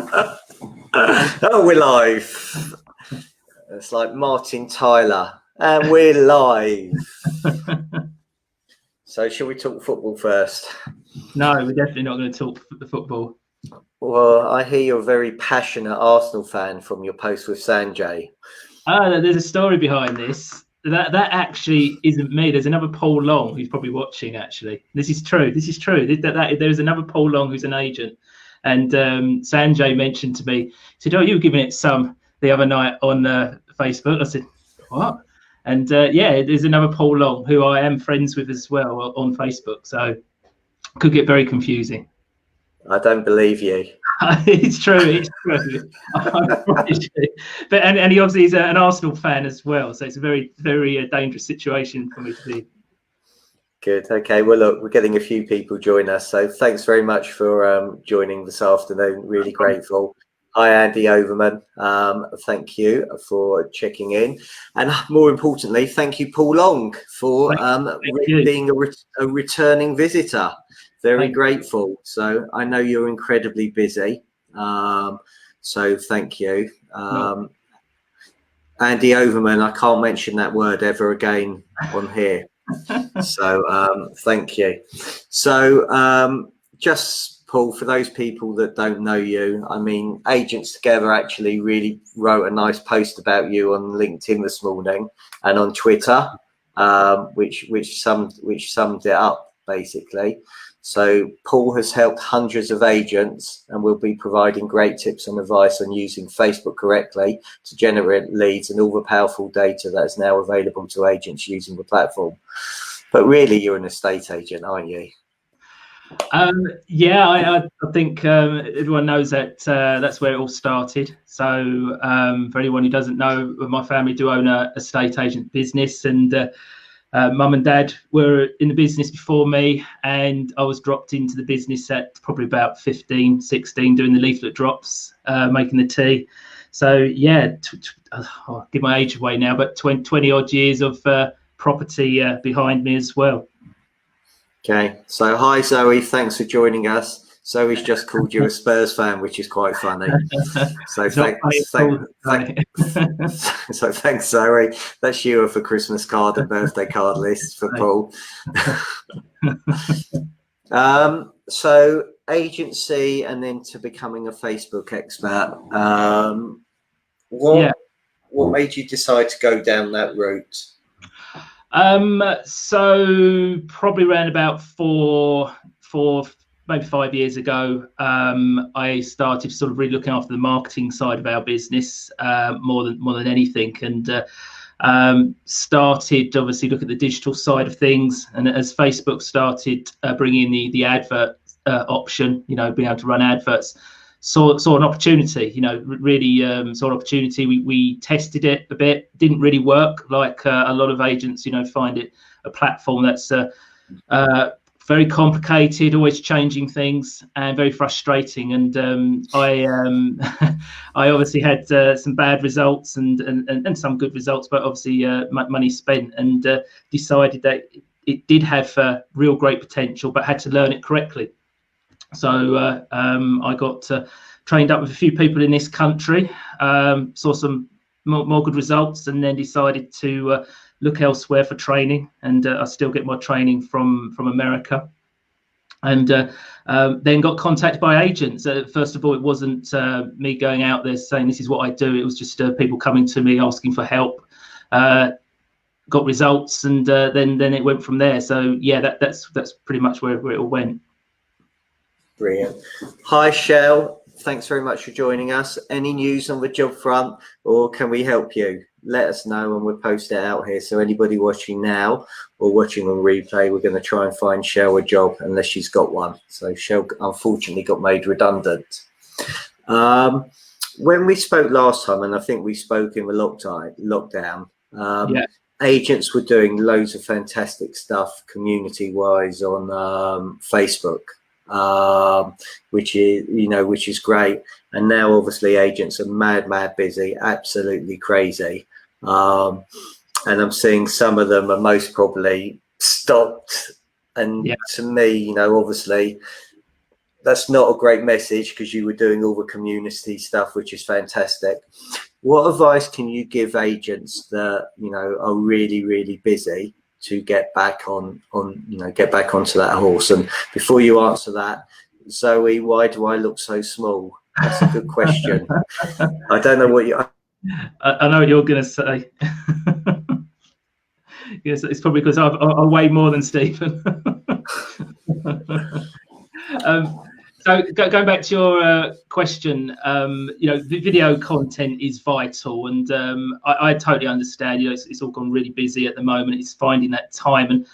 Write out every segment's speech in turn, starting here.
Oh, we're live. It's like Martin Tyler, and we're live. So, shall we talk football first? No, we're definitely not going to talk the football. Well, I hear you're a very passionate Arsenal fan from your post with Sanjay. There's a story behind this. That actually isn't me. There's another Paul Long who's probably watching. Actually, this is true. There's another Paul Long who's an agent, and Sanjay mentioned to me. He said, "Oh, you were giving it some the other night on Facebook." I said, "What?" And yeah, there's another Paul Long who I am friends with as well on Facebook. So could get very confusing. I don't believe you. It's true. It's true. But and he obviously is an Arsenal fan as well, so it's a very, very dangerous situation for me to be. Good. Okay. Well, look, we're getting a few people join us, so thanks very much for joining this afternoon. Really grateful. Hi, Andy Overman. Thank you for checking in, and more importantly, thank you, Paul Long, for being a returning visitor. Very grateful. So I know you're incredibly busy. So thank you. Andy Overman, I can't mention that word ever again on here. So thank you. So just Paul, for those people that don't know you, I mean, Agents Together actually really wrote a nice post about you on LinkedIn this morning and on Twitter, which summed it up basically. So Paul has helped hundreds of agents and will be providing great tips and advice on using Facebook correctly to generate leads and all the powerful data that is now available to agents using the platform. But really, you're an estate agent, aren't you? Yeah, I think everyone knows that that's where it all started. So for anyone who doesn't know, my family do own a estate agent business, and Mum and Dad were in the business before me, and I was dropped into the business at probably about 15, 16, doing the leaflet drops, making the tea. So yeah, I'll give my age away now, but 20 odd years of property behind me as well. Okay, so hi Zoe, thanks for joining us. Zoe's just called you a Spurs fan, which is quite funny. So thanks, Zoe. That's you for Christmas card and birthday card lists for Paul. So agency and then to becoming a Facebook expert. What made you decide to go down that route? So probably around about four, maybe 5 years ago, I started sort of really looking after the marketing side of our business more than anything, and started obviously look at the digital side of things. And as Facebook started bringing the advert option, being able to run adverts, saw an opportunity, really saw an opportunity. We tested it a bit, didn't really work, like a lot of agents, find it a platform that's very complicated, always changing things, and very frustrating. And I obviously had some bad results and some good results, but obviously money spent, and decided that it did have real great potential, but had to learn it correctly. So I got trained up with a few people in this country, saw some more good results, and then decided to look elsewhere for training. And I still get my training from America. And then got contacted by agents. First of all, it wasn't me going out there saying this is what I do. It was just people coming to me asking for help. Got results, and then it went from there. So yeah, that's pretty much where it all went. Brilliant. Hi, Shell. Thanks very much for joining us. Any news on the job front, or can we help you? Let us know and we'll post it out here. So anybody watching now or watching on replay, we're going to try and find Shell a job unless she's got one. So Shell unfortunately got made redundant. When we spoke last time, and I think we spoke in the lockdown, agents were doing loads of fantastic stuff community-wise on Facebook. Which is great. And now obviously agents are mad busy, absolutely crazy. And I'm seeing some of them are most probably stopped. And to me, obviously that's not a great message, because you were doing all the community stuff, which is fantastic. What advice can you give agents that, you know, are really, really busy to get back get back onto that horse? And before you answer that, Zoe, why do I look so small? That's a good question. I don't know what you. I know what you're going to say. Yes, it's probably because I weigh more than Stephen. So going back to your question, you know, the video content is vital, and I totally understand. You know, it's all gone really busy at the moment. It's finding that time, and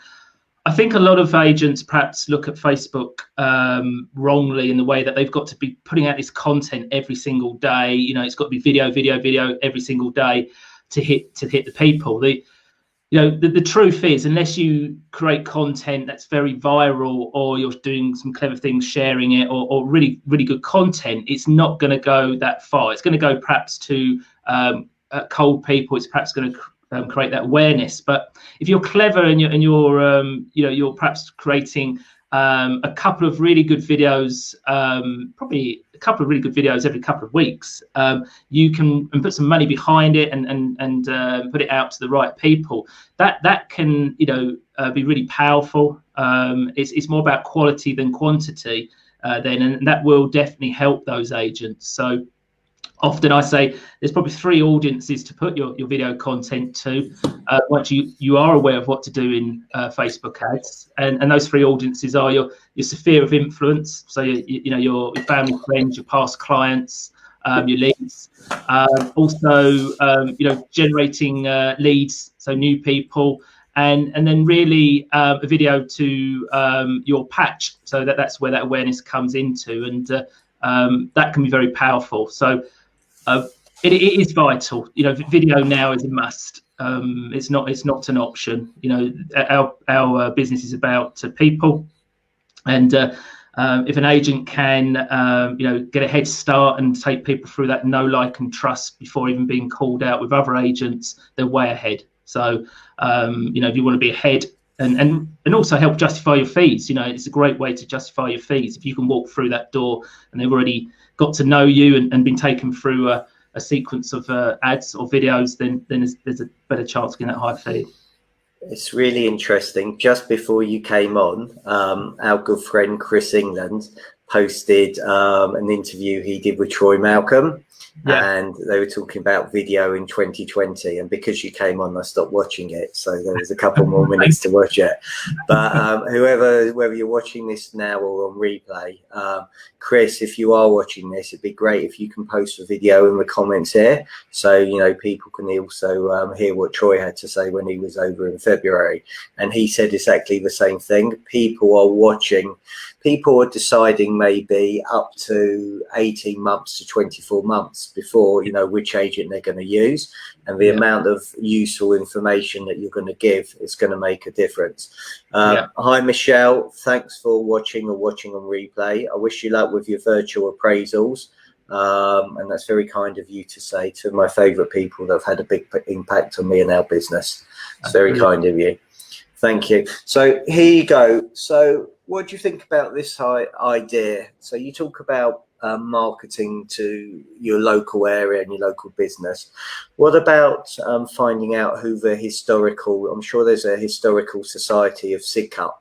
I think a lot of agents perhaps look at Facebook wrongly in the way that they've got to be putting out this content every single day. You know, it's got to be video every single day to hit the people. You know, the truth is, unless you create content that's very viral, or you're doing some clever things, sharing it, or really, really good content, it's not going to go that far. It's going to go perhaps to cold people. It's perhaps going to create that awareness. But if you're clever and you're you know, you're perhaps creating a couple of really good videos, probably a couple of really good videos every couple of weeks, you can put some money behind it and put it out to the right people. That can, you know, be really powerful. It's more about quality than quantity then, and that will definitely help those agents. So often I say there's probably 3 audiences to put your video content to once you are aware of what to do in Facebook ads, and those 3 audiences are your sphere of influence, so you know, your family, friends, your past clients, your leads, also you know, generating leads, so new people, and then really a video to your patch, so that's where that awareness comes into, and that can be very powerful. So it is vital. You know, video now is a must. It's not an option. You know, our business is about people, and if an agent can you know, get a head start and take people through that know, like, and trust before even being called out with other agents, they're way ahead. So you know, if you want to be ahead and also help justify your fees, you know, it's a great way to justify your fees. If you can walk through that door and they've already got to know you and been taken through a sequence of ads or videos, then there's a better chance of getting that high fee. It's really interesting. Just before you came on, our good friend Chris England posted an interview he did with Troy Malcolm. Yeah. And they were talking about video in 2020, and because you came on, I stopped watching it, so there was a couple more minutes to watch it. But whether you're watching this now or on replay, Chris, if you are watching this, it'd be great if you can post a video in the comments here, so you know, people can also hear what Troy had to say when he was over in February. And he said exactly the same thing. People are watching. People are deciding maybe up to 18 months to 24 months before, you know, which agent they're going to use, and the amount of useful information that you're going to give is going to make a difference. Hi, Michelle. Thanks for watching on replay. I wish you luck with your virtual appraisals. And that's very kind of you to say to my favorite people that have had a big impact on me and our business. It's very kind of you. Thank you. So here you go. So what do you think about this idea? So you talk about marketing to your local area and your local business. What about finding out who the historical, I'm sure there's a historical society of SIGCUP,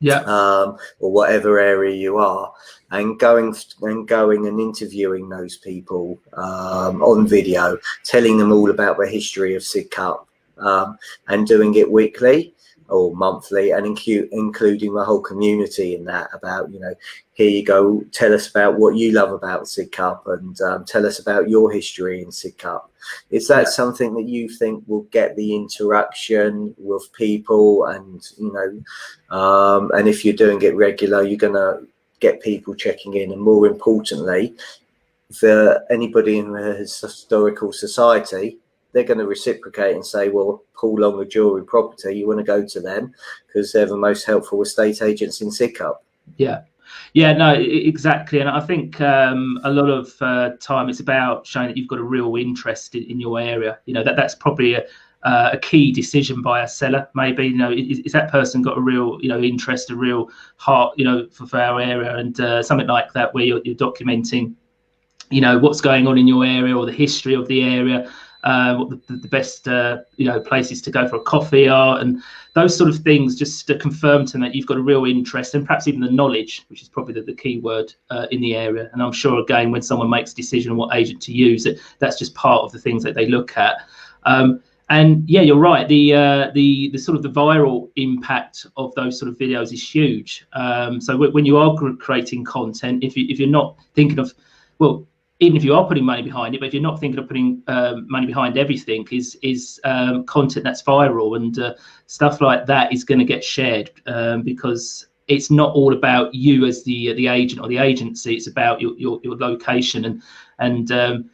or whatever area you are, and going and interviewing those people on video, telling them all about the history of SIGCUP, and doing it weekly or monthly, and including the whole community in that, about, you know, here you go, tell us about what you love about SIGCUP, and tell us about your history in SIGCUP. Is that something that you think will get the interaction with people? And, you know, and if you're doing it regular, you're going to get people checking in, and more importantly, for anybody in the historical society, they're going to reciprocate and say, well, Paul Long of Jewelry Property, you want to go to them because they're the most helpful estate agents in SIGCUP. Yeah, no, exactly. And I think a lot of time it's about showing that you've got a real interest in your area. You know, that's probably a key decision by a seller. Maybe, you know, is that person got a real, you know, interest, a real heart, you know, for our area, and something like that, where you're documenting, you know, what's going on in your area or the history of the area, what the best you know, places to go for a coffee are, and those sort of things, just to confirm to them that you've got a real interest, and perhaps even the knowledge, which is probably the key word in the area. And I'm sure, again, when someone makes a decision on what agent to use, that's just part of the things that they look at. And yeah, you're right. The sort of the viral impact of those sort of videos is huge. So when you are creating content, if you're not thinking of, well, even if you are putting money behind it, but if you're not thinking of putting money behind everything, is content that's viral, and stuff like that is going to get shared, because it's not all about you as the agent or the agency. It's about your location, and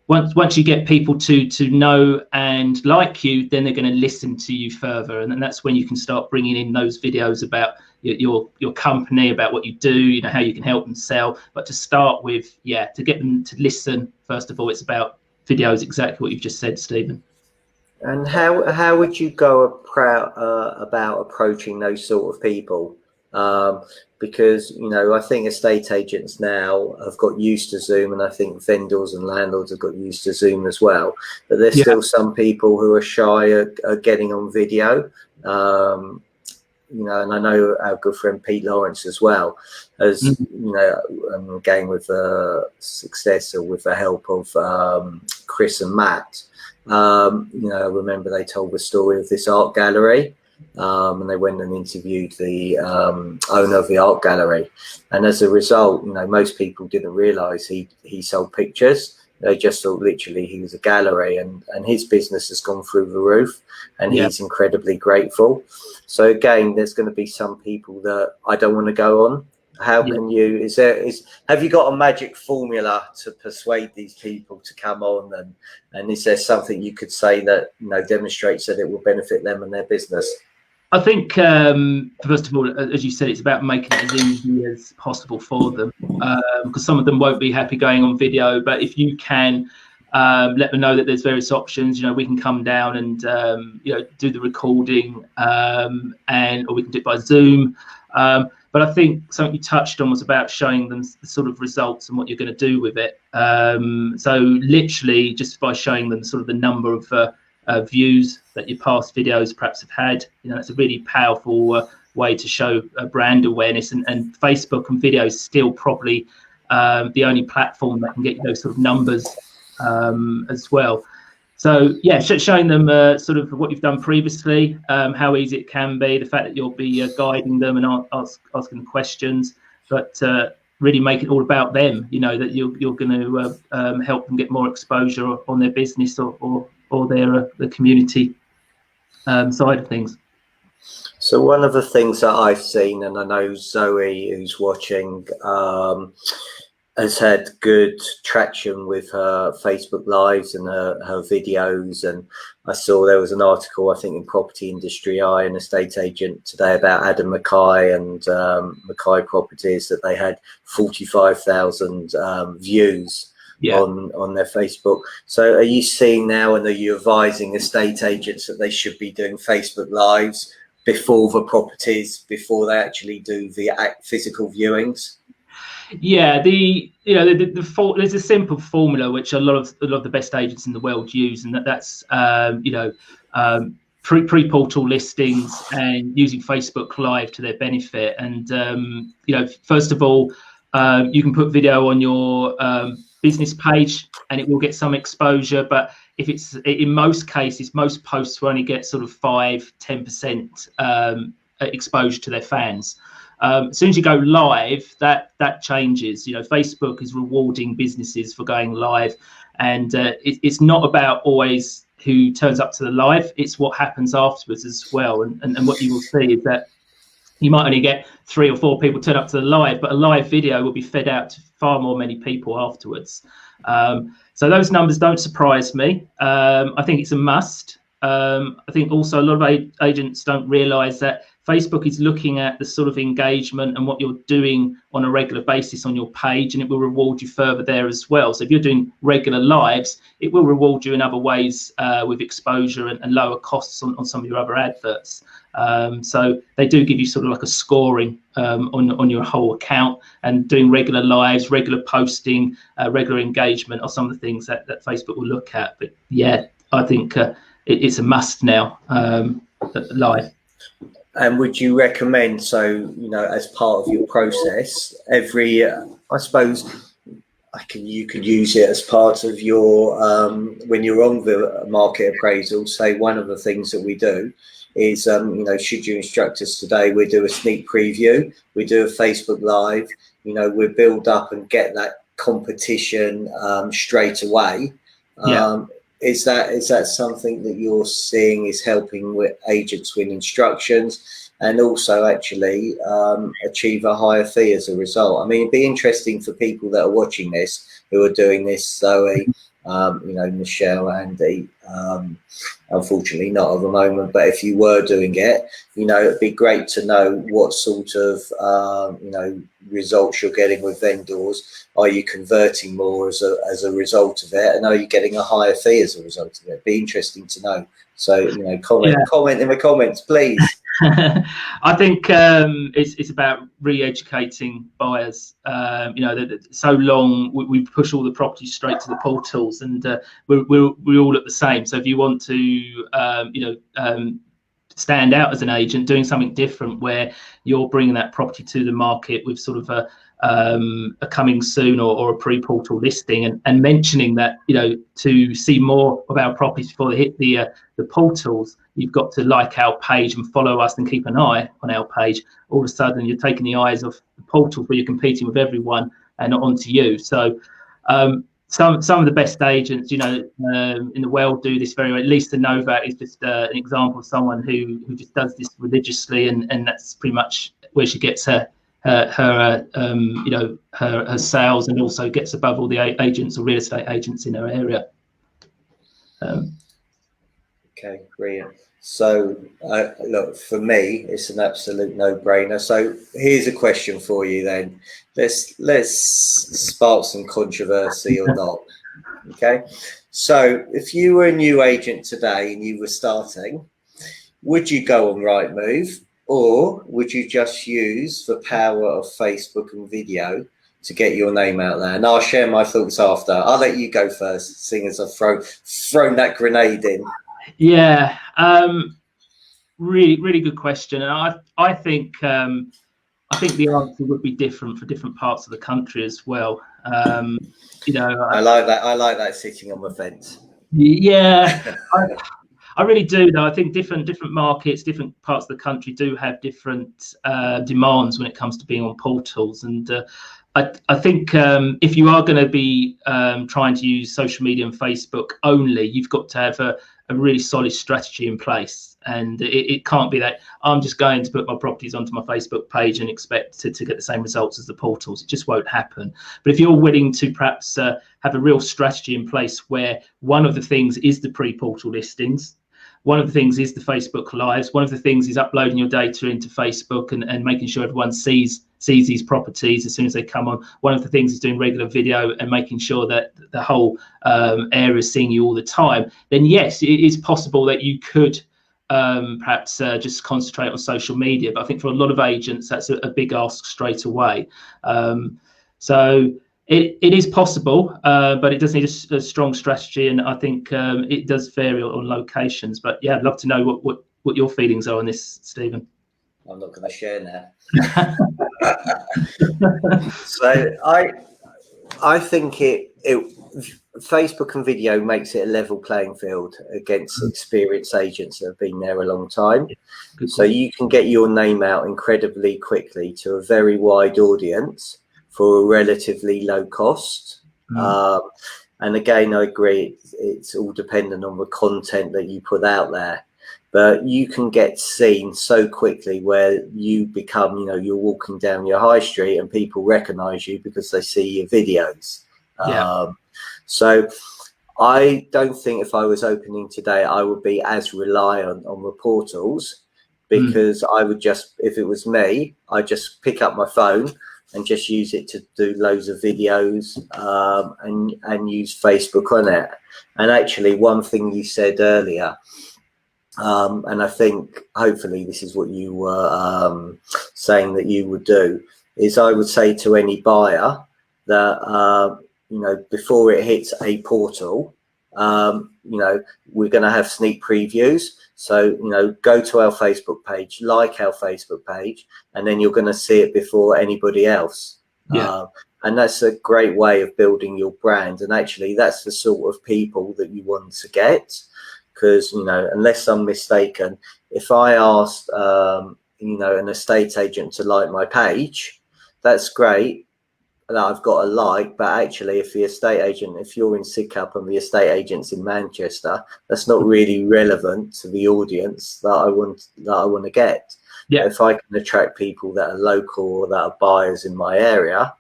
once you get people to know and like you, then they're going to listen to you further, and then that's when you can start bringing in those videos about your company, about what you do, you know, how you can help them sell. But to start with, yeah, to get them to listen, first of all, it's about videos, exactly what you've just said, Stephen. And how would you go about approaching those sort of people? Because, you know, I think estate agents now have got used to Zoom, and I think vendors and landlords have got used to Zoom as well. But there's still some people who are shy at getting on video. You know, and I know our good friend Pete Lawrence as well, as you know, again with success, or with the help of Chris and Matt. You know, I remember they told the story of this art gallery, and they went and interviewed the owner of the art gallery, and as a result, you know, most people didn't realise he sold pictures. They just thought literally he was a gallery, and his business has gone through the roof, and he's incredibly grateful. So again, there's going to be some people that I don't want to go on. How can you, have you got a magic formula to persuade these people to come on, and is there something you could say that, you know, demonstrates that it will benefit them and their business? I think, first of all, as you said, it's about making it as easy as possible for them, because some of them won't be happy going on video. But if you can let them know that there's various options, you know, we can come down and you know, do the recording, or we can do it by Zoom. But I think something you touched on was about showing them the sort of results and what you're going to do with it. So literally, just by showing them sort of the number of views that your past videos perhaps have had, you know, that's a really powerful way to show brand awareness. And Facebook and video is still probably the only platform that can get you those sort of numbers as well. So yeah, showing them sort of what you've done previously, how easy it can be, the fact that you'll be guiding them and asking questions, but really make it all about them. You know, that you're going to help them get more exposure on their business or their the community side of things. So one of the things that I've seen, and I know Zoe, who's watching, has had good traction with her Facebook Lives and her videos. And I saw there was an article, I think, in Property Industry Eye, an estate agent today, about Adam Mackay and Mackay Properties, that they had 45,000 views on their Facebook. So are you seeing now, and are you advising estate agents that they should be doing Facebook Lives before the properties, before they actually do the physical viewings? Yeah, there's a simple formula which a lot of the best agents in the world use, and that's pre-portal listings and using Facebook Live to their benefit. And you know, first of all, you can put video on your business page and it will get some exposure, but if it's, in most cases, most posts will only get sort of 5-10% exposure to their fans. As soon as you go live, that changes. You know, Facebook is rewarding businesses for going live, and it's not about always who turns up to the live, it's what happens afterwards as well. And what you will see is that you might only get 3 or 4 people turn up to the live, but a live video will be fed out to far more many people afterwards. So those numbers don't surprise me. I think it's a must. I think also a lot of agents don't realise that Facebook is looking at the sort of engagement and what you're doing on a regular basis on your page, and it will reward you further there as well. So if you're doing regular lives, it will reward you in other ways with exposure and lower costs on some of your other adverts. So they do give you sort of like a scoring on your whole account, and doing regular lives, regular posting, regular engagement are some of the things that Facebook will look at. But yeah, I think it's a must now, live. And would you recommend, so, you know, as part of your process, every, I suppose, you could use it as part of your, when you're on the market appraisal, say one of the things that we do is, you know, should you instruct us today, we do a sneak preview, we do a Facebook Live, you know, we build up and get that competition straight away. Yeah. Is that something that you're seeing is helping with agents win instructions and also actually achieve a higher fee as a result? I mean, it'd be interesting for people that are watching this, who are doing this, Zoe, you know, Michelle, Andy, unfortunately not at the moment, but if you were doing it, you know, it'd be great to know what sort of, you know, results you're getting with vendors. Are you converting more as a result of it? And are you getting a higher fee as a result of it? It'd be interesting to know. So, you know, comment in the comments, please. I think it's about re-educating buyers. You know, that so long we push all the properties straight to the portals, and we're all at the same. So if you want to, you know, stand out as an agent, doing something different where you're bringing that property to the market with sort of a coming soon or a pre-portal listing, and mentioning that, you know, to see more of our properties before they hit the portals, you've got to like our page and follow us and keep an eye on our page. All of a sudden you're taking the eyes off the portals where you're competing with everyone and onto you. So some of the best agents, you know, in the world do this very well. Lisa Novak is just an example of someone who just does this religiously, and that's pretty much where she gets her you know, her sales, and also gets above all the agents or real estate agents in her area. Okay, brilliant. So look, for me, it's an absolute no-brainer. So here's a question for you then. Let's spark some controversy or not. Okay, so if you were a new agent today and you were starting, would you go on Rightmove, or would you just use the power of Facebook and video to get your name out there? And I'll share my thoughts after. I'll let you go first, seeing as I've thrown that grenade in. Yeah, really good question, and I think the answer would be different for different parts of the country as well. You know, I like that sitting on the fence. Yeah, I really do, though. I think different markets, different parts of the country do have different demands when it comes to being on portals. And I think if you are going to be trying to use social media and Facebook only, you've got to have a really solid strategy in place. And it can't be that I'm just going to put my properties onto my Facebook page and expect to get the same results as the portals. It just won't happen. But if you're willing to perhaps have a real strategy in place where one of the things is the pre-portal listings, one of the things is the Facebook Lives, one of the things is uploading your data into Facebook and making sure everyone sees these properties as soon as they come on. One of the things is doing regular video and making sure that the whole area is seeing you all the time. Then yes, it is possible that you could perhaps just concentrate on social media. But I think for a lot of agents, that's a big ask straight away. So it is possible, but it does need a strong strategy, and I think it does vary on locations. But yeah, I'd love to know what your feelings are on this, Stephen. I'm not going to share now. So I think Facebook and video makes it a level playing field against experienced agents that have been there a long time. So you can get your name out incredibly quickly to a very wide audience for a relatively low cost. And again, I agree, it's all dependent on the content that you put out there. But you can get seen so quickly where you become, you know, you're walking down your high street and people recognize you because they see your videos. Yeah. So I don't think if I was opening today, I would be as reliant on the portals. because I would just, if it was me, I'd just pick up my phone and just use it to do loads of videos, and use Facebook on it. And actually, one thing you said earlier, and I think hopefully this is what you were saying that you would do, is I would say to any buyer that, before it hits a portal, we're going to have sneak previews. So, go to our Facebook page, like our Facebook page, and then you're going to see it before anybody else. Yeah. And that's a great way of building your brand. And actually, that's the sort of people that you want to get. Because, unless I'm mistaken, if I asked, an estate agent to like my page, that's great that I've got a like. But actually, if you're in Sidcup and the estate agent's in Manchester, that's not really relevant to the audience that I want to get. Yeah. If I can attract people that are local or that are buyers in my area,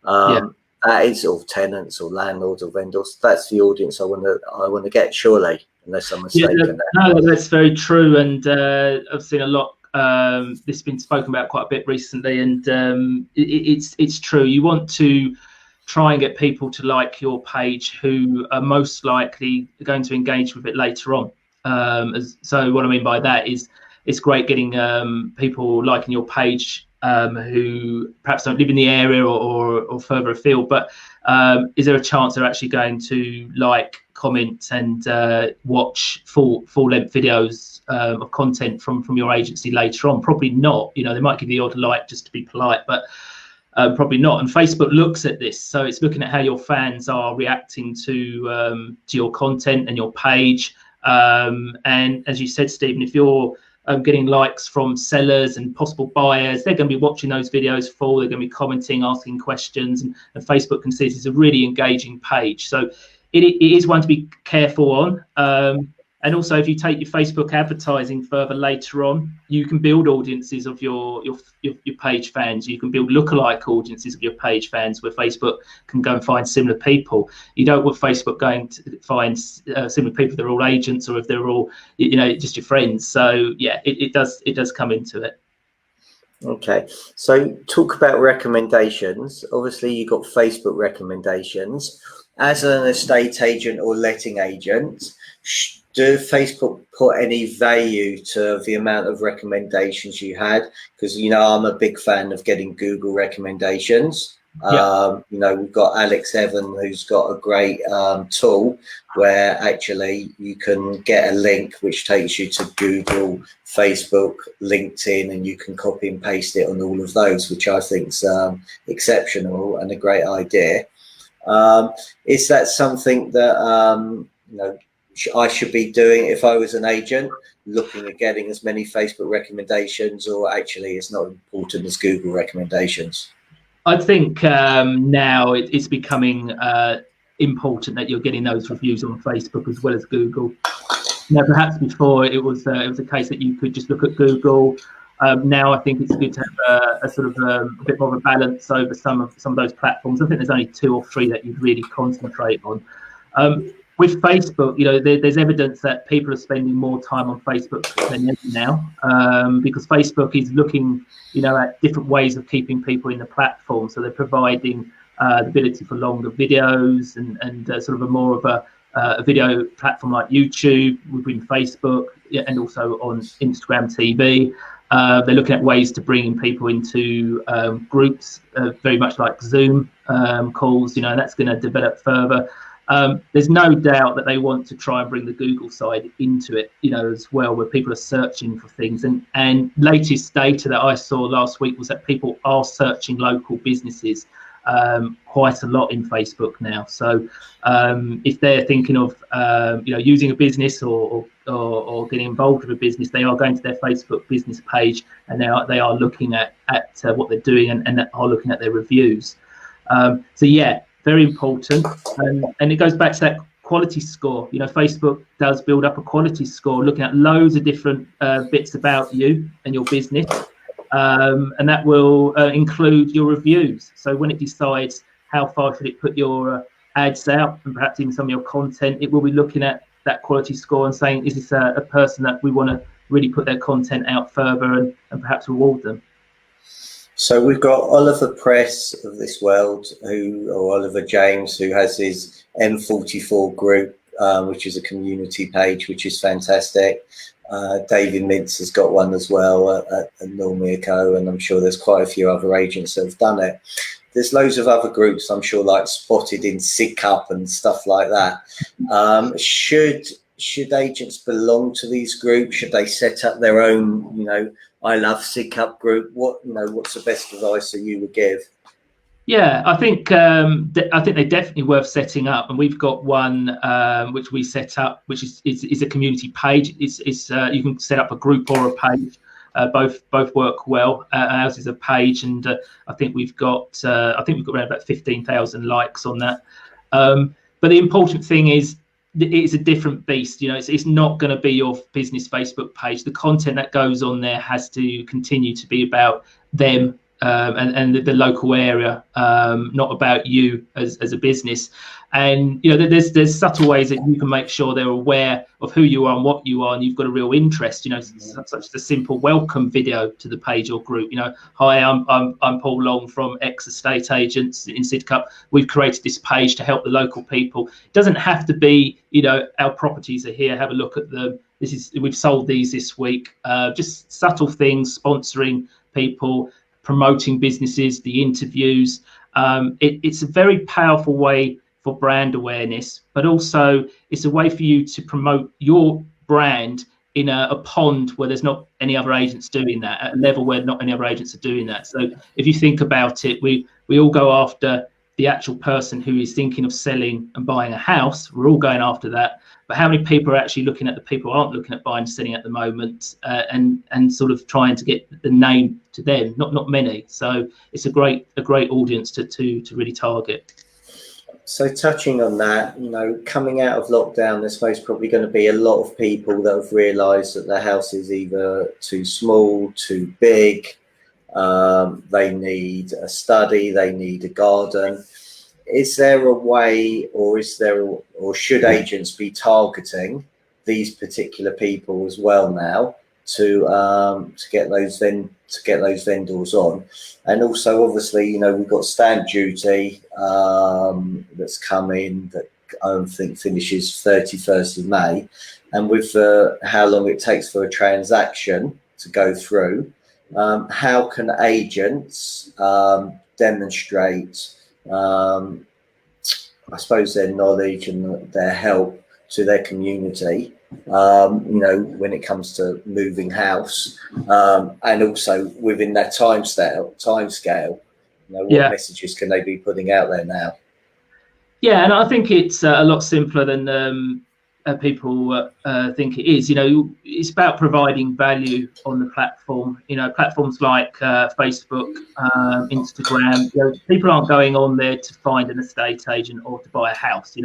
that is, or tenants or landlords or vendors, that's the audience I want to get, surely, unless I'm mistaken. No, that's very true, and I've seen a lot. This has been spoken about quite a bit recently, and it's true. You want to try and get people to like your page who are most likely going to engage with it later on. So what I mean by that is, it's great getting people liking your page who perhaps don't live in the area or further afield, but is there a chance they're actually going to like, comment, and watch full-length videos of content from your agency later on? Probably not. They might give the odd like just to be polite, but probably not. And Facebook looks at this, so it's looking at how your fans are reacting to your content and your page. And as you said, Stephen, if you're getting likes from sellers and possible buyers, they're going to be watching those videos full, they're going to be commenting, asking questions, and Facebook can see this is a really engaging page. So it is one to be careful on. And also, if you take your Facebook advertising further later on, you can build audiences of your page fans. You can build lookalike audiences of your page fans, where Facebook can go and find similar people. You don't want Facebook going to find similar people if they're all agents, or if they're all just your friends. So yeah, it does come into it. Okay, so talk about recommendations. Obviously, you've got Facebook recommendations. As an estate agent or letting agent, do Facebook put any value to the amount of recommendations you had? Because, I'm a big fan of getting Google recommendations. Yeah. We've got Alex Evan, who's got a great tool where actually you can get a link which takes you to Google, Facebook, LinkedIn, and you can copy and paste it on all of those, which I think is exceptional and a great idea. Is that something that I should be doing if I was an agent, looking at getting as many Facebook recommendations, or actually it's not important as Google recommendations? I think now it's becoming important that you're getting those reviews on Facebook as well as Google. Perhaps before it was a case that you could just look at Google. Now I think it's good to have a sort of a bit more of a balance over some of those platforms. I think there's only 2 or 3 that you'd really concentrate on. With Facebook, there's evidence that people are spending more time on Facebook than ever now, because Facebook is looking, at different ways of keeping people in the platform. So they're providing the ability for longer videos and sort of a more of a video platform like YouTube within Facebook, and also on Instagram TV. They're looking at ways to bring people into groups, very much like Zoom calls, and that's going to develop further. There's no doubt that they want to try and bring the Google side into it, as well, where people are searching for things. And latest data that I saw last week was that people are searching local businesses quite a lot in Facebook now. So if they're thinking of using a business or getting involved with a business, they are going to their Facebook business page, and they are looking at what they're doing and are looking at their reviews. So yeah, very important, and it goes back to that quality score. Facebook does build up a quality score, looking at loads of different bits about you and your business, and that will include your reviews. So when it decides how far should it put your ads out, and perhaps even some of your content, it will be looking at that quality score and saying, is this a person that we want to really put their content out further and perhaps reward them. So we've got Oliver Press of this world, or Oliver James, who has his M44 group, which is a community page, which is fantastic. David Mintz has got one as well at Normia Co, and I'm sure there's quite a few other agents that have done it. There's loads of other groups, I'm sure, like Spotted in SIGCUP and stuff like that. Should agents belong to these groups? Should they set up their own, I Love SIGCUP group? What's the best advice that you would give? Yeah, I think they're definitely worth setting up, and we've got one which we set up, which is a community page. It's you can set up a group or a page. Both work well. Ours is a page, and I think we've got around about 15,000 likes on that. But the important thing is, it's a different beast. It's not going to be your business Facebook page. The content that goes on there has to continue to be about them and the local area, not about you as a business. And there's subtle ways that you can make sure they're aware of who you are and what you are, and you've got a real interest. Such as a simple welcome video to the page or group. Hi, I'm Paul Long from X Estate Agents in SIGCUP. We've created this page to help the local people. It doesn't have to be, our properties are here. Have a look at them. We've sold these this week. Just subtle things, sponsoring people, promoting businesses, the interviews. It's a very powerful way for brand awareness, but also it's a way for you to promote your brand in a pond where there's not any other agents doing that, at a level where not any other agents are doing that. So if you think about it, we all go after the actual person who is thinking of selling and buying a house. We're all going after that. But how many people are actually looking at the people who aren't looking at buying and selling at the moment, and sort of trying to get the name to them? Not many. So it's a great audience to really target. So touching on that, coming out of lockdown, there's most probably going to be a lot of people that have realised that their house is either too small, too big. They need a study, they need a garden. Is there a way, or should agents be targeting these particular people as well now to get those vendors on? And also, obviously, we've got stamp duty that's come in that I think finishes 31st of May, and with how long it takes for a transaction to go through, how can agents demonstrate, I suppose, their knowledge and their help to their community, when it comes to moving house, and also within that time scale, what messages can they be putting out there now? Yeah, and I think it's a lot simpler than people think it is. It's about providing value on the platform. Platforms like Facebook, Instagram. People aren't going on there to find an estate agent or to buy a house.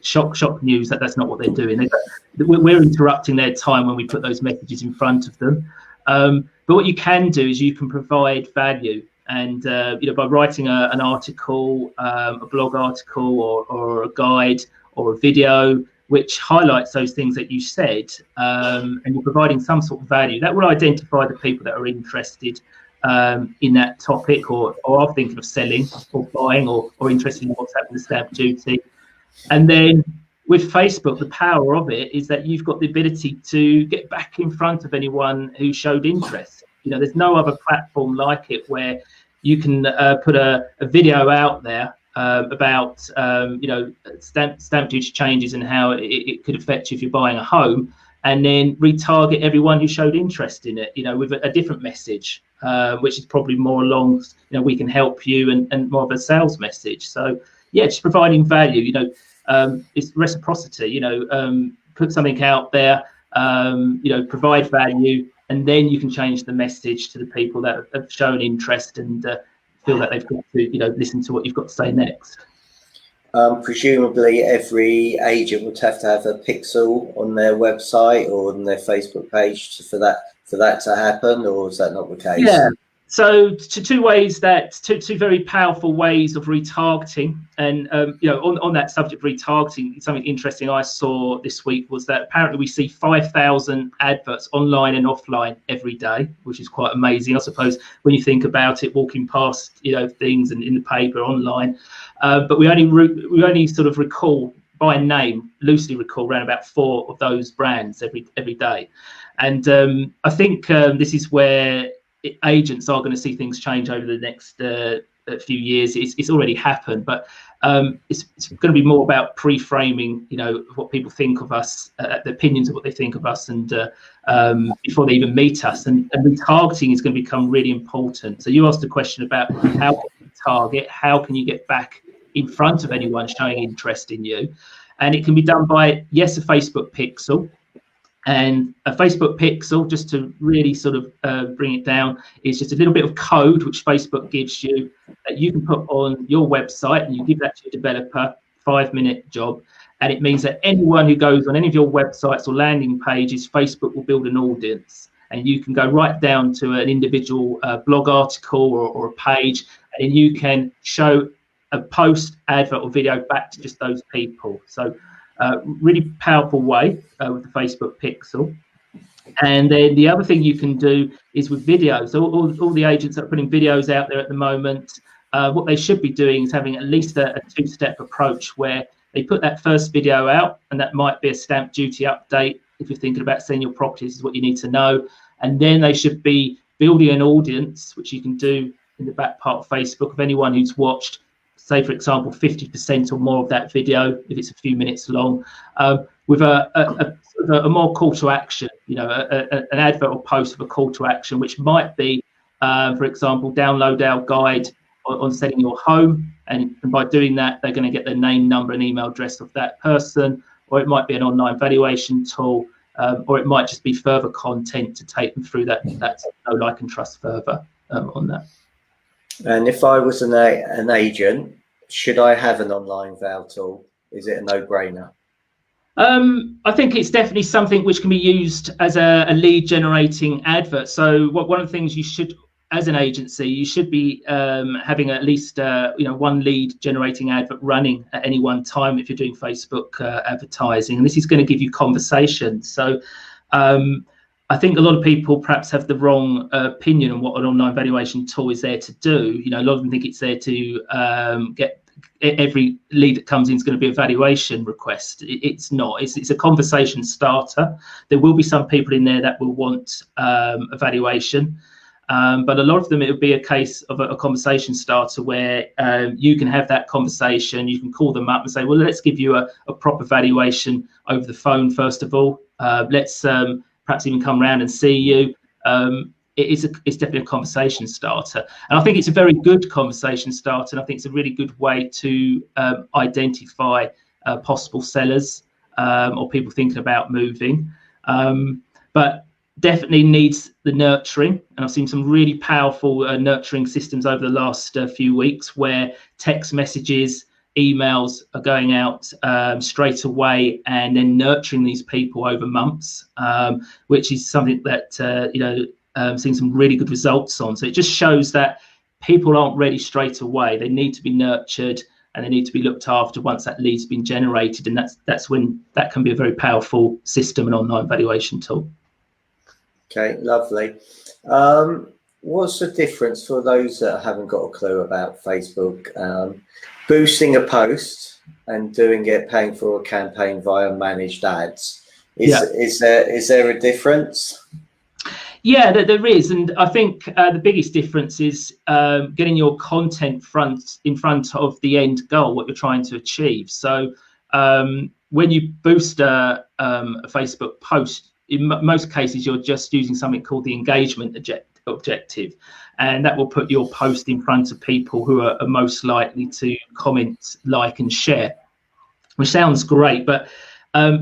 Shock news that's not what they're doing. We're interrupting their time when we put those messages in front of them. But what you can do is you can provide value, and by writing an article, a blog article, or a guide or a video which highlights those things that you said, and you're providing some sort of value, that will identify the people that are interested in that topic, or are thinking of selling or buying, or interested in what's happening with stamp duty. And then with Facebook, the power of it is that you've got the ability to get back in front of anyone who showed interest. There's no other platform like it where you can put a video out there about stamp duty changes and how it could affect you if you're buying a home, and then retarget everyone who showed interest in it, with a different message, which is probably more along, we can help you, and more of a sales message. So yeah, just providing value. It's reciprocity. Put something out there, provide value, and then you can change the message to the people that have shown interest and feel that they've got to listen to what you've got to say next. Presumably every agent would have to have a pixel on their website or on their Facebook page for that to happen, or is that not the case? So two very powerful ways of retargeting. And on that subject of retargeting, something interesting I saw this week was that apparently we see 5,000 adverts online and offline every day, which is quite amazing, I suppose, when you think about it, walking past things and in the paper, online. But we only sort of recall by name, loosely recall, around about 4 of those brands every day. And I think this is where agents are going to see things change over the next few years. It's already happened, but it's going to be more about pre-framing, what people think of us, the opinions of what they think of us, and before they even meet us. And retargeting is going to become really important. So you asked a question about how can you target, how can you get back in front of anyone showing interest in you, and it can be done by a Facebook pixel. And a Facebook pixel, just to really sort of bring it down, is just a little bit of code which Facebook gives you that you can put on your website, and you give that to your developer, 5-minute job. And it means that anyone who goes on any of your websites or landing pages, Facebook will build an audience, and you can go right down to an individual blog article or a page, and you can show a post, advert or video back to just those people. So really powerful way with the Facebook pixel. And then the other thing you can do is with videos. So all the agents that are putting videos out there at the moment, what they should be doing is having at least a 2-step approach where they put that first video out, and that might be a stamp duty update. If you're thinking about selling your properties, is what you need to know. And then they should be building an audience, which you can do in the back part of Facebook, of anyone who's watched, say, for example, 50% or more of that video, if it's a few minutes long, with a more call to action, an advert or post of a call to action, which might be, for example, download our guide on selling your home. And by doing that, they're going to get the name, number, and email address of that person. Or it might be an online valuation tool, or it might just be further content to take them through that know, like, and trust further on that. And if I was an agent, should I have an online val tool? Is it a no-brainer? I think it's definitely something which can be used as a lead generating advert. So one of the things you should, as an agency, you should be having at least one lead generating advert running at any one time if you're doing Facebook advertising, and this is going to give you conversation. So I think a lot of people perhaps have the wrong opinion on what an online valuation tool is there to do. A lot of them think it's there to get every lead that comes in is going to be a valuation request. It's not. It's a conversation starter. There will be some people in there that will want a valuation, but a lot of them, it would be a case of a conversation starter where you can have that conversation. You can call them up and say, well, let's give you a proper valuation over the phone first of all. Let's perhaps even come around and see you. It's definitely a conversation starter, and I think it's a very good conversation starter, and I think it's a really good way to identify possible sellers or people thinking about moving, but definitely needs the nurturing. And I've seen some really powerful nurturing systems over the last few weeks where text messages, emails are going out straight away, and then nurturing these people over months, which is something that seeing some really good results on. So it just shows that people aren't ready straight away. They need to be nurtured, and they need to be looked after once that lead's been generated, and that's when that can be a very powerful system, an online valuation tool. Okay, lovely. What's the difference for those that haven't got a clue about Facebook? Boosting a post and paying for a campaign via managed ads. Is there a difference? Yeah, there is, and I think the biggest difference is getting your content in front of the end goal, what you're trying to achieve. So when you boost a Facebook post, in most cases, you're just using something called the engagement objective, and that will put your post in front of people who are most likely to comment, like, and share, which sounds great, but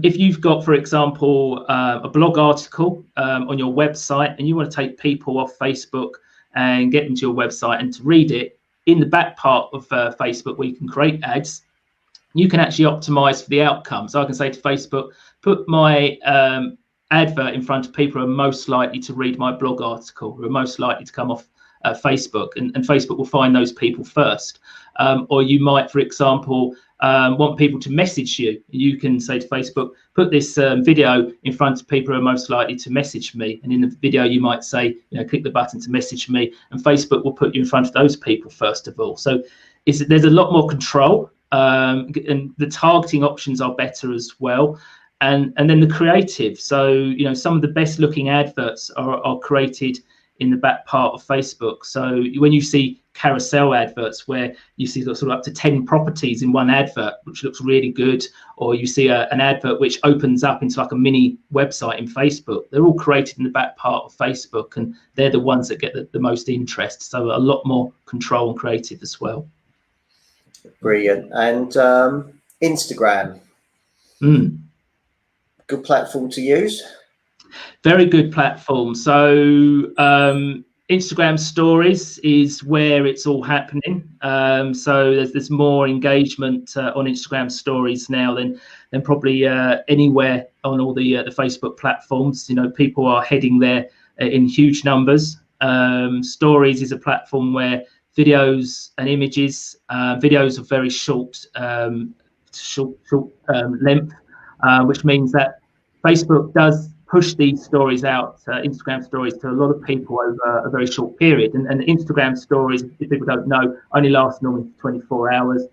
if you've got, for example, a blog article on your website, and you want to take people off Facebook and get them to your website and to read it, in the back part of Facebook where you can create ads, you can actually optimize for the outcome. So I can say to Facebook, put my advert in front of people who are most likely to read my blog article, who are most likely to come off Facebook, and Facebook will find those people first. Or you might, for example, want people to message you. You can say to Facebook, put this video in front of people who are most likely to message me. And in the video, you might say, click the button to message me, and Facebook will put you in front of those people first of all. So there's a lot more control, and the targeting options are better as well. And then the creative. So, some of the best looking adverts are created in the back part of Facebook. So when you see carousel adverts where you see sort of up to 10 properties in one advert, which looks really good, or you see an advert which opens up into like a mini website in Facebook, they're all created in the back part of Facebook, and they're the ones that get the most interest. So a lot more control and creative as well. Brilliant. And Instagram, good platform to use. Very good platform. So Instagram stories is where it's all happening. So there's more engagement on Instagram stories now than probably anywhere on all the Facebook platforms. People are heading there in huge numbers. Stories is a platform where videos and images, videos of very short length, which means that Facebook does push these stories out, Instagram stories, to a lot of people over a very short period. And Instagram stories, if people don't know, only last normally 24 hours.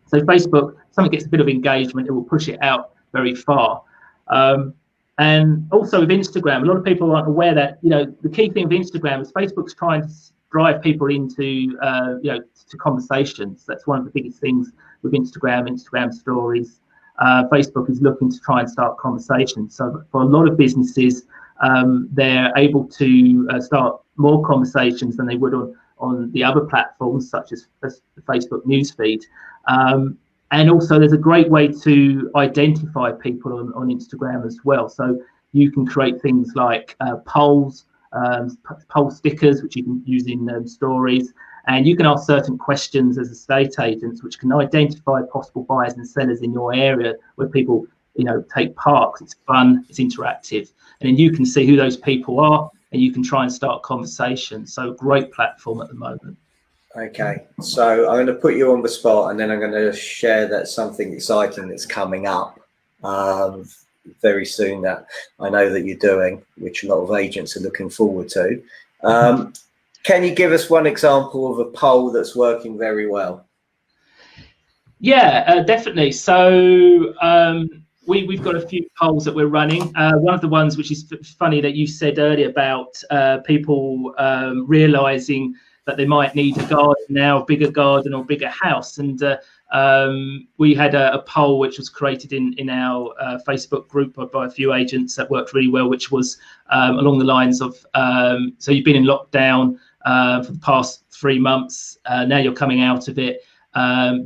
So Facebook, something gets a bit of engagement, it will push it out very far. And also with Instagram, a lot of people aren't aware that, the key thing with Instagram is Facebook's trying to drive people into, to conversations. That's one of the biggest things with Instagram stories. Facebook is looking to try and start conversations. So for a lot of businesses, they're able to start more conversations than they would on the other platforms, such as the Facebook newsfeed. And also there's a great way to identify people on Instagram as well. So you can create things like polls, poll stickers, which you can use in stories. And you can ask certain questions as estate agents, which can identify possible buyers and sellers in your area where people, take part. It's fun, it's interactive. And then you can see who those people are, and you can try and start conversations. So great platform at the moment. Okay, so I'm going to put you on the spot, and then I'm going to share that something exciting that's coming up very soon that I know that you're doing, which a lot of agents are looking forward to. Can you give us one example of a poll that's working very well? Yeah, definitely. So we've got a few polls that we're running. One of the ones, which is funny that you said earlier about people realizing that they might need a garden now, a bigger garden or bigger house. And we had a poll which was created in our Facebook group by a few agents that worked really well, which was along the lines of, so you've been in lockdown for the past 3 months, now you're coming out of it.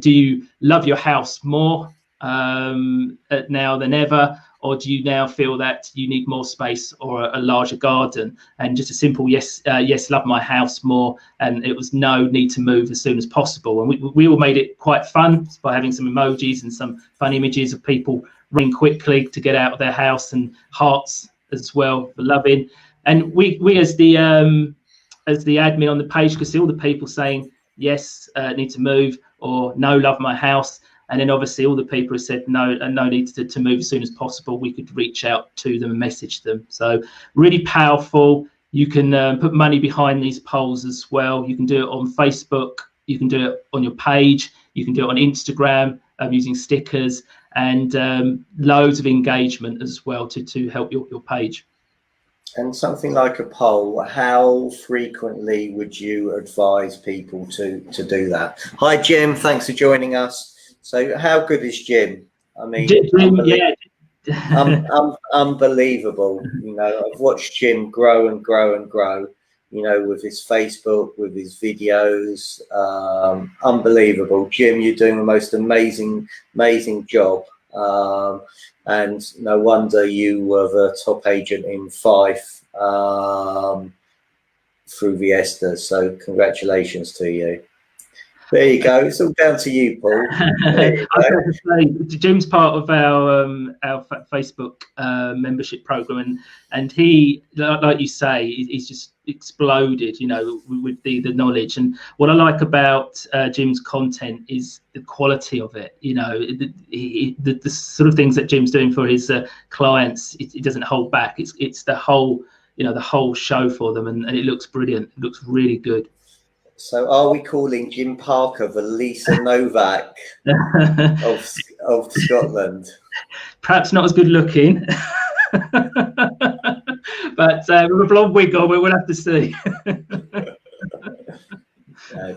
Do you love your house more now than ever, or do you now feel that you need more space or a larger garden? And just a simple yes, love my house more, and it was no, need to move as soon as possible. And we all made it quite fun by having some emojis and some fun images of people running quickly to get out of their house, and hearts as well for loving. And we as the admin on the page could see all the people saying yes, need to move, or no, love my house. And then obviously all the people who said no, and no need to move as soon as possible, we could reach out to them and message them. So really powerful. You can put money behind these polls as well. You can do it on Facebook. You can do it on your page. You can do it on Instagram using stickers, and loads of engagement as well to help your page. And something like a poll, how frequently would you advise people to do that? Hi, Jim. Thanks for joining us. So how good is Jim? I mean, Jim, yeah. Unbelievable. I've watched Jim grow and grow and grow, with his Facebook, with his videos. Unbelievable. Jim, you're doing the most amazing job. And no wonder you were the top agent in Fife through Viesta. So congratulations to you. There you go. It's all down to you, Paul. There you I was go. going to say, Jim's part of our Facebook membership program, and he, like you say, he's just exploded, with the knowledge. And what I like about Jim's content is the quality of it. The sort of things that Jim's doing for his clients, it doesn't hold back. It's the whole, the whole show for them, and it looks brilliant. It looks really good. So are we calling Jim Parker the Lisa Novak of Scotland? Perhaps not as good looking, but with a blonde wig on, we'll have to see.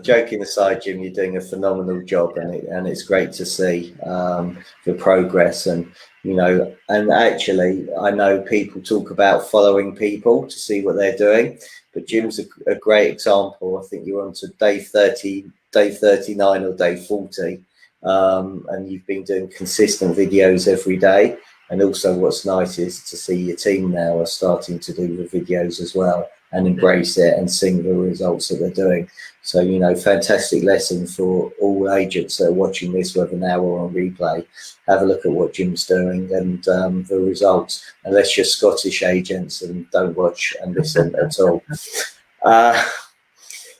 Joking aside, Jim, you're doing a phenomenal job, and it's great to see the progress. And and actually, I know people talk about following people to see what they're doing, but Jim's a great example. I think you're on to day 30, day 39, or day 40, and you've been doing consistent videos every day. And also, what's nice is to see your team now are starting to do the videos as well and embrace it and seeing the results that they're doing. So, fantastic lesson for all agents that are watching this, whether now or on replay. Have a look at what Jim's doing and the results, unless you're Scottish agents and don't watch and listen at all.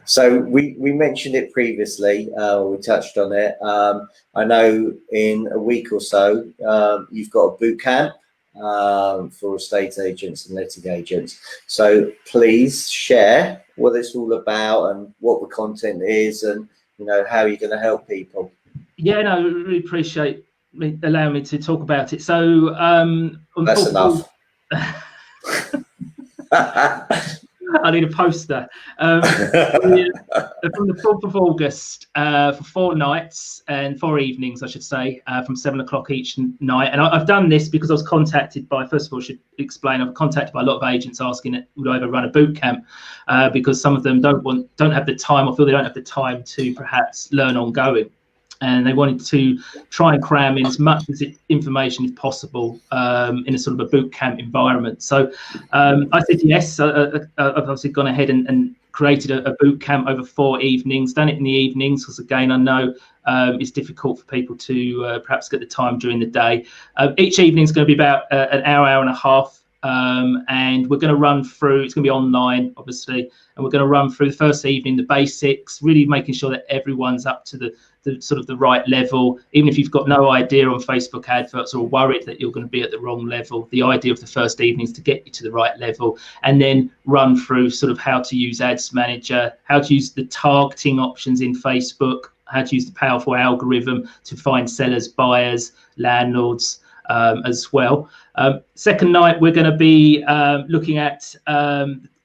So we mentioned it previously, we touched on it. I know in a week or so, you've got a boot camp for estate agents and letting agents. So please share what it's all about and what the content is, and how you're going to help people. Yeah, no, I really appreciate allowing me to talk about it. So that's enough. I need a poster. From the 4th of August for 4 nights and 4 evenings, I should say, from 7 o'clock each night. And I've done this because I was contacted by, first of all, I should explain, I've contacted by a lot of agents asking would I ever run a boot camp, because some of them don't have the time, or feel they don't have the time to perhaps learn ongoing. And they wanted to try and cram in as much information as possible in a sort of a boot camp environment. So I said yes. I've obviously gone ahead and created a boot camp over 4 evenings, done it in the evenings, because again, I know it's difficult for people to perhaps get the time during the day. Each evening is going to be about an hour and a half. And we're going to run through, it's going to be online, obviously, and we're going to run through the first evening, the basics, really making sure that everyone's up to the sort of the right level. Even if you've got no idea on Facebook adverts or worried that you're going to be at the wrong level, the idea of the first evening is to get you to the right level, and then run through sort of how to use Ads Manager, how to use the targeting options in Facebook, how to use the powerful algorithm to find sellers, buyers, landlords, as well. Second night, we're going to be looking at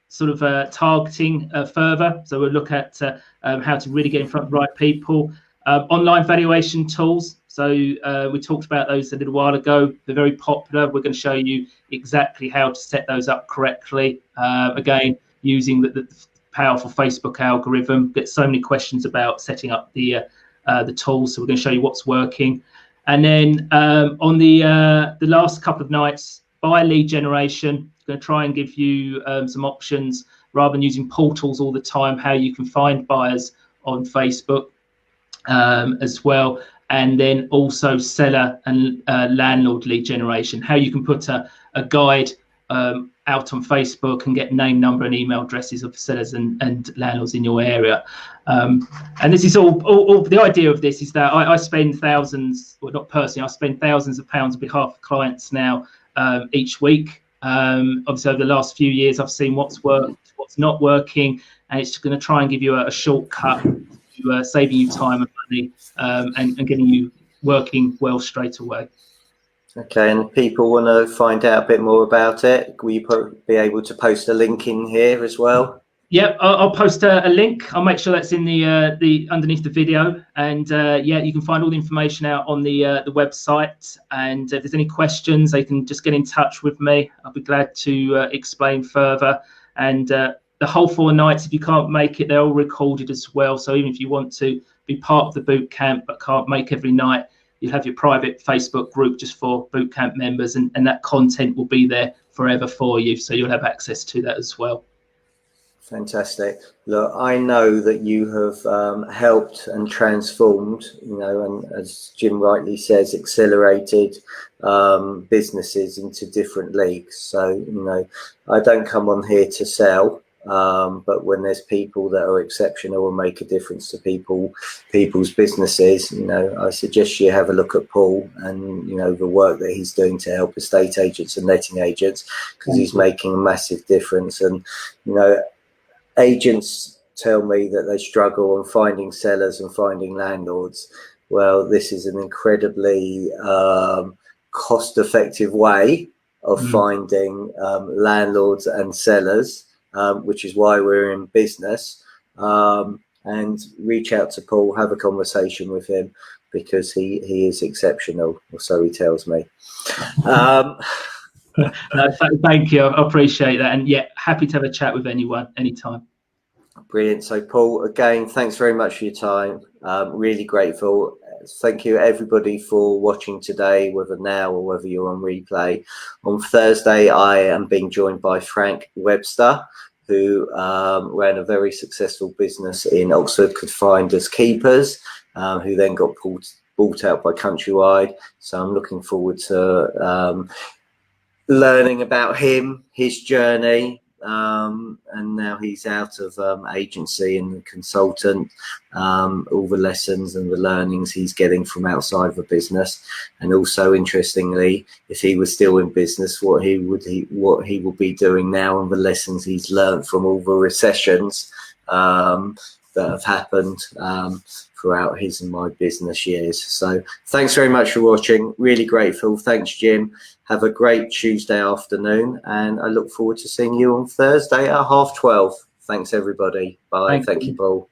sort of targeting further. So we'll look at how to really get in front of the right people. Online valuation tools. So we talked about those a little while ago. They're very popular. We're going to show you exactly how to set those up correctly. Again, using the powerful Facebook algorithm. Get so many questions about setting up the tools. So we're going to show you what's working. And then on the last couple of nights, buyer lead generation. Going to try and give you some options rather than using portals all the time, how you can find buyers on Facebook as well. And then also seller and landlord lead generation, how you can put a guide out on Facebook and get name, number, and email addresses of sellers and landlords in your area. And this is all the idea of this is that I spend thousands, well, not personally, I spend thousands of pounds on behalf of clients now each week. Obviously, over the last few years, I've seen what's worked, what's not working, and it's going to try and give you a shortcut to saving you time and money and getting you working well straight away. Okay, and people want to find out a bit more about it. Will you be able to post a link in here as well? Yep, I'll post a link. I'll make sure that's in the underneath the video, and yeah, you can find all the information out on the website. And if there's any questions, they can just get in touch with me. I'll be glad to explain further. And the whole 4 nights, if you can't make it, they're all recorded as well. So even if you want to be part of the boot camp but can't make every night, you'll have your private Facebook group just for boot camp members, and that content will be there forever for you. So you'll have access to that as well. Fantastic. Look, I know that you have helped and transformed, and as Jim rightly says, accelerated businesses into different leagues. So, I don't come on here to sell, but when there's people that are exceptional and make a difference to people's businesses, I suggest you have a look at Paul and, the work that he's doing to help estate agents and letting agents, because he's making a massive difference. And, agents tell me that they struggle on finding sellers and finding landlords. Well, this is an incredibly cost-effective way of finding landlords and sellers, which is why we're in business. And reach out to Paul, have a conversation with him, because he is exceptional, or so he tells me. No, thank you. I appreciate that. And yeah, happy to have a chat with anyone, anytime. Brilliant. So Paul, again, thanks very much for your time. Really grateful. Thank you everybody for watching today, whether now or whether you're on replay. On Thursday, I am being joined by Frank Webster, who ran a very successful business in Oxford, could find us keepers, who then got bought out by Countrywide. So I'm looking forward to learning about him, his journey, and now he's out of agency and the consultant, all the lessons and the learnings he's getting from outside of the business. And also, interestingly, if he was still in business, what he will be doing now, and the lessons he's learned from all the recessions that have happened throughout his and my business years. So thanks very much for watching. Really grateful. Thanks, Jim. Have a great Tuesday afternoon, and I look forward to seeing you on Thursday at 12:30. Thanks, everybody. Bye. Thank you, Paul.